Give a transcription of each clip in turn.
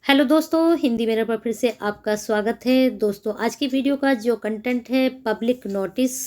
Hello दोस्तों, हिंदी मेरे पर फिर से आपका स्वागत है। दोस्तों, आज की वीडियो का जो कंटेंट है पब्लिक नोटिस।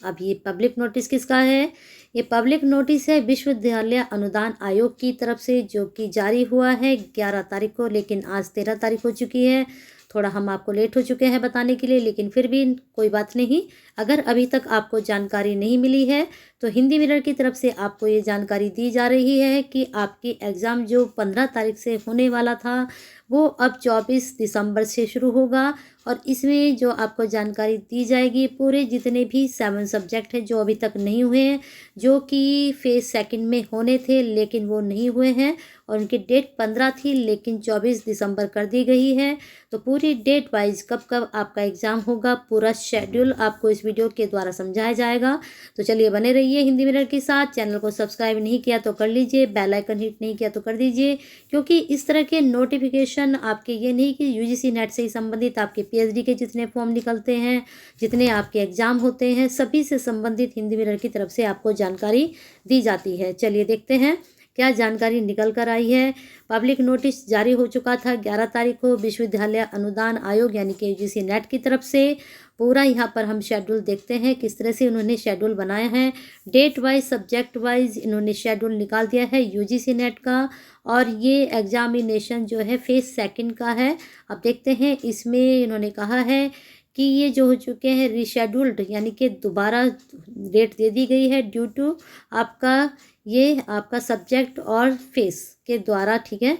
अब ये पब्लिक नोटिस किसका है? ये पब्लिक नोटिस है विश्वविद्यालय अनुदान आयोग की तरफ से, जो कि जारी हुआ है 11 तारीख को, लेकिन आज 13 तारीख हो चुकी है। थोड़ा हम आपको लेट हो चुके हैं बताने के लिए, लेकिन फिर भी कोई बात नहीं। अगर अभी तक आपको जानकारी नहीं मिली है तो हिंदी मिरर की तरफ से आपको ये जानकारी दी जा रही है कि आपकी एग्ज़ाम जो 15 तारीख से होने वाला था वो अब 24 दिसंबर से शुरू होगा। और इसमें जो आपको जानकारी दी जाएगी, पूरे जितने भी 7 सब्जेक्ट हैं जो अभी तक नहीं हुए हैं, जो कि फेज़ सेकंड में होने थे लेकिन वो नहीं हुए हैं, और उनकी डेट 15 थी लेकिन 24 दिसंबर कर दी गई है। तो पूरी डेट वाइज कब कब आपका एग्ज़ाम होगा, पूरा शेड्यूल आपको इस वीडियो के द्वारा समझाया जाएगा। तो चलिए बने रहिए हिंदी मिरर के साथ। चैनल को सब्सक्राइब नहीं किया तो कर लीजिए, बेल आइकन हिट नहीं किया तो कर दीजिए, क्योंकि इस तरह के नोटिफिकेशन आपके, ये नहीं कि यूजीसी नेट से ही संबंधित, आपके पीएचडी के जितने फॉर्म निकलते हैं, जितने आपके एग्ज़ाम होते हैं, सभी से संबंधित हिंदी मिरर की तरफ से आपको जानकारी दी जाती है। चलिए देखते हैं क्या जानकारी निकल कर आई है। पब्लिक नोटिस जारी हो चुका था 11 तारीख को विश्वविद्यालय अनुदान आयोग यानी कि यूजीसी नेट की तरफ से। पूरा यहाँ पर हम शेड्यूल देखते हैं किस तरह से उन्होंने शेड्यूल बनाया है। डेट वाइज, सब्जेक्ट वाइज इन्होंने शेड्यूल निकाल दिया है यूजीसी नेट का। और ये एग्जामिनेशन जो है फेज़ सेकंड का है। अब देखते हैं, इसमें इन्होंने कहा है कि ये जो हो चुके हैं रीशेड्यूल्ड, यानी कि दोबारा डेट दे दी गई है ड्यू टू आपका सब्जेक्ट और फेस के द्वारा। ठीक है,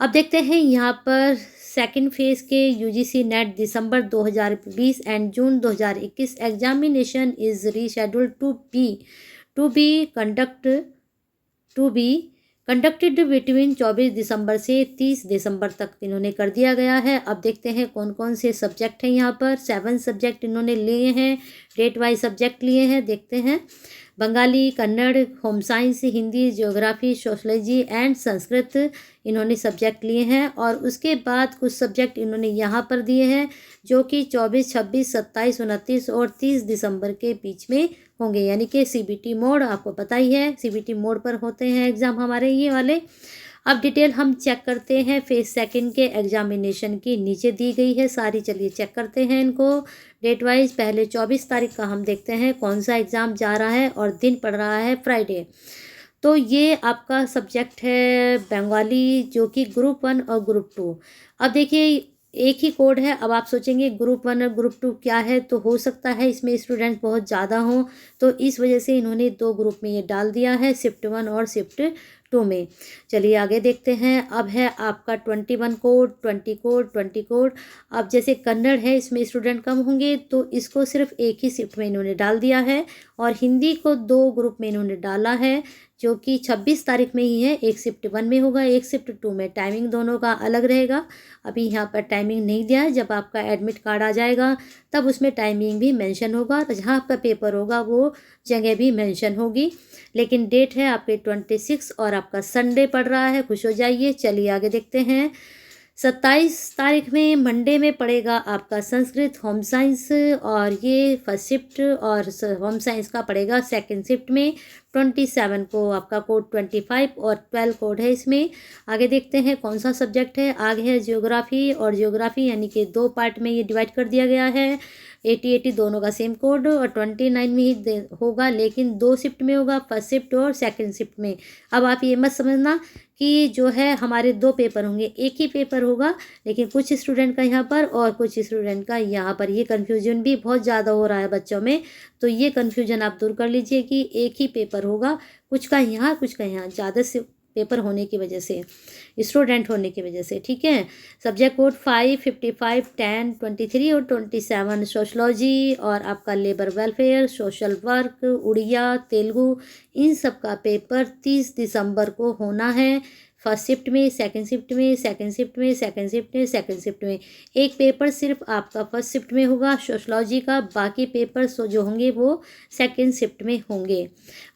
अब देखते हैं यहाँ पर सेकंड फेज़ के UGC NET December 2020 and June 2021 examination is rescheduled to be conducted between 24 December से 30 दिसंबर तक इन्होंने कर दिया गया है। अब देखते हैं कौन कौन से सब्जेक्ट हैं। यहाँ पर 7 सब्जेक्ट इन्होंने लिए हैं, डेट वाइज सब्जेक्ट लिए हैं। देखते हैं, Bengali, Kannada, home science, Hindi, geography, sociology and Sanskrit इन्होंने सब्जेक्ट लिए हैं। और उसके बाद कुछ सब्जेक्ट इन्होंने यहाँ पर दिए हैं जो कि 24, 26, 27, 29 और 30 दिसंबर के बीच में होंगे, यानी कि सीबीटी मोड। आपको पता ही है सीबीटी मोड पर होते हैं एग्ज़ाम हमारे ये वाले। अब डिटेल हम चेक करते हैं फेज़ सेकंड के एग्जामिनेशन की, नीचे दी गई है सारी। चलिए चेक करते हैं इनको डेट वाइज। पहले 24 तारीख का हम देखते हैं कौन सा एग्ज़ाम जा रहा है, और दिन पड़ रहा है फ्राइडे। तो ये आपका सब्जेक्ट है बंगाली, जो कि ग्रुप 1 और ग्रुप 2। अब देखिए, एक ही कोड है। अब आप सोचेंगे ग्रुप 1 और ग्रुप 2 क्या है, तो हो सकता है इसमें स्टूडेंट बहुत ज़्यादा हों, तो इस वजह से इन्होंने 2 ग्रुप में ये डाल दिया है, शिफ्ट 1 और शिफ्ट 2 में। चलिए आगे देखते हैं। अब है आपका 21 कोड, 20 कोड, 20 कोड। अब जैसे कन्नड़ है, इसमें स्टूडेंट कम होंगे तो इसको सिर्फ एक ही शिफ्ट में इन्होंने डाल दिया है, और हिंदी को 2 ग्रुप में इन्होंने डाला है, जो कि 26 तारीख में ही है। एक शिफ्ट 1 में होगा, एक शिफ्ट 2 में। टाइमिंग दोनों का अलग रहेगा। अभी यहाँ पर टाइमिंग नहीं दिया है, जब आपका एडमिट कार्ड आ जाएगा तब उसमें टाइमिंग भी मेंशन होगा, तो जहाँ आपका पेपर होगा वो जगह भी मेंशन होगी। लेकिन डेट है आपके 26 और आपका संडे पड़ रहा है, खुश हो जाइए। चलिए आगे देखते हैं। 27 तारीख में मंडे में पड़ेगा आपका संस्कृत होम साइंस, और ये फर्स्ट शिफ्ट, और होम साइंस का पड़ेगा सेकंड शिफ्ट में। 27 को आपका कोड 25 और 12 कोड है इसमें। आगे देखते हैं कौन सा सब्जेक्ट है। आगे है ज्योग्राफी, और ज्योग्राफी यानी कि 2 पार्ट में ये डिवाइड कर दिया गया है। 80 दोनों का सेम कोड, और 29 में ही होगा, लेकिन 2 शिफ्ट में होगा, फर्स्ट शिफ्ट और सेकंड शिफ्ट में। अब आप ये मत समझना कि जो है हमारे 2 पेपर होंगे, एक ही पेपर होगा, लेकिन कुछ स्टूडेंट का यहाँ पर और कुछ स्टूडेंट का यहाँ पर। ये कन्फ्यूजन भी बहुत ज़्यादा हो रहा है बच्चों में, तो ये कन्फ्यूजन आप दूर कर लीजिए कि एक ही पेपर होगा, कुछ का यहाँ कुछ का यहाँ, ज़्यादा से पेपर होने की वजह से, स्टूडेंट होने की वजह से। ठीक है, सब्जेक्ट कोड 5, 55, 10, 23 और 27 सोशलॉजी, और आपका labour welfare, social work, Odia, Telugu, इन सब का पेपर 30 दिसंबर को होना है। फर्स्ट शिफ्ट में, सेकंड शिफ्ट में, सेकंड शिफ्ट में, सेकंड शिफ्ट में, सेकंड शिफ्ट में। एक पेपर सिर्फ आपका फर्स्ट शिफ्ट में होगा सोशलॉजी का, बाकी पेपर जो होंगे वो सेकंड शिफ्ट में होंगे।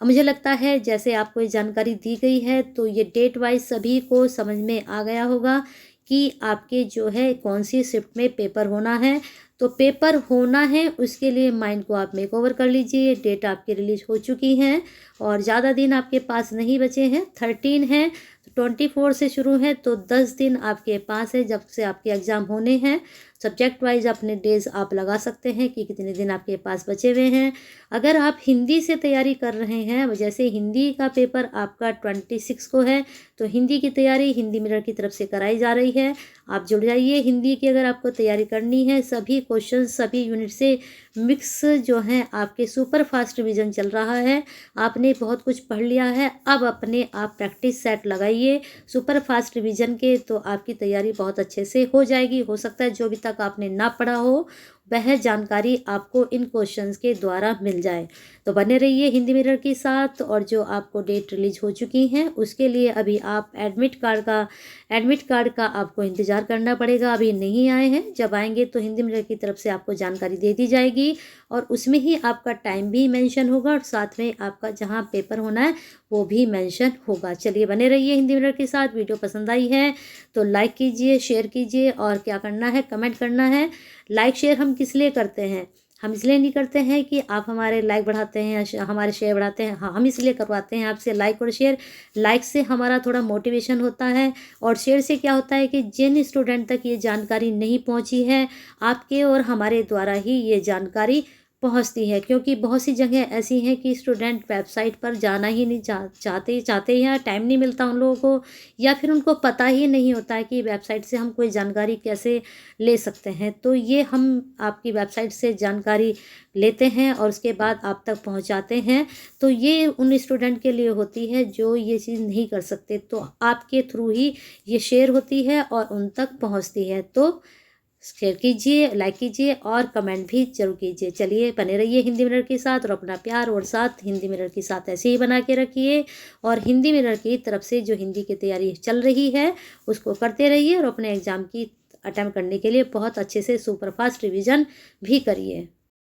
अब मुझे लगता है जैसे आपको ये जानकारी दी गई है तो ये डेट वाइज सभी को समझ में आ गया होगा कि आपके जो है कौन सी शिफ्ट में पेपर होना है। तो पेपर होना है, उसके लिए माइंड को आप मेकओवर कर लीजिए। डेट आपकी रिलीज हो चुकी हैं और ज़्यादा दिन आपके पास नहीं बचे हैं, 13 हैं। 24 से शुरू है, तो 10 दिन आपके पास है जब से आपके एग्ज़ाम होने हैं। सब्जेक्ट वाइज अपने डेज़ आप लगा सकते हैं कि कितने दिन आपके पास बचे हुए हैं। अगर आप हिंदी से तैयारी कर रहे हैं, जैसे हिंदी का पेपर आपका 26 को है, तो हिंदी की तैयारी हिंदी मिरर की तरफ से कराई जा रही है। आप जुड़ जाइए हिंदी की अगर आपको तैयारी करनी है। सभी क्वेश्चन सभी यूनिट से मिक्स जो हैं आपके सुपर फास्ट रिवीजन चल रहा है। आपने बहुत कुछ पढ़ लिया है, अब अपने आप प्रैक्टिस सेट लगाइए सुपर फास्ट रिवीजन के, तो आपकी तैयारी बहुत अच्छे से हो जाएगी। हो सकता है जो भी तक आपने ना पढ़ा हो वह जानकारी आपको इन क्वेश्चंस के द्वारा मिल जाए। तो बने रहिए हिंदी मिरर के साथ। और जो आपको डेट रिलीज हो चुकी हैं उसके लिए अभी आप एडमिट कार्ड का आपको इंतज़ार करना पड़ेगा। अभी नहीं आए हैं, जब आएंगे तो हिंदी मिरर की तरफ से आपको जानकारी दे दी जाएगी और उसमें ही आपका टाइम भी मेंशन होगा और साथ में आपका जहां पेपर होना है वो भी मेंशन होगा। चलिए बने रहिए हिंदी मिरर के साथ। वीडियो पसंद आई है तो लाइक कीजिए, शेयर कीजिए और क्या करना है कमेंट करना है। लाइक शेयर हम किस लिए करते हैं? हम इसलिए नहीं करते हैं कि आप हमारे लाइक बढ़ाते हैं या हमारे शेयर बढ़ाते हैं। हाँ, हम इसलिए करवाते हैं आपसे लाइक और शेयर। लाइक से हमारा थोड़ा मोटिवेशन होता है और शेयर से क्या होता है कि जिन स्टूडेंट तक ये जानकारी नहीं पहुंची है, आपके और हमारे द्वारा ही ये जानकारी पहुंचती है। क्योंकि बहुत सी जगह ऐसी हैं कि स्टूडेंट वेबसाइट पर जाना ही नहीं चाहते हैं, टाइम नहीं मिलता उन लोगों को, या फिर उनको पता ही नहीं होता है कि वेबसाइट से हम कोई जानकारी कैसे ले सकते हैं। तो ये हम आपकी वेबसाइट से जानकारी लेते हैं और उसके बाद आप तक पहुंचाते हैं। तो ये उन स्टूडेंट के लिए होती है जो ये चीज़ नहीं कर सकते, तो आपके थ्रू ही ये शेयर होती है और उन तक पहुंचती है। तो शेयर कीजिए, लाइक कीजिए और कमेंट भी जरूर कीजिए। चलिए बने रहिए हिंदी मिरर के साथ और अपना प्यार और साथ हिंदी मिरर के साथ ऐसे ही बना के रखिए। और हिंदी मिरर की तरफ से जो हिंदी की तैयारी चल रही है उसको करते रहिए और अपने एग्ज़ाम की अटेम्प्ट करने के लिए बहुत अच्छे से सुपर फास्ट रिवीजन भी करिए।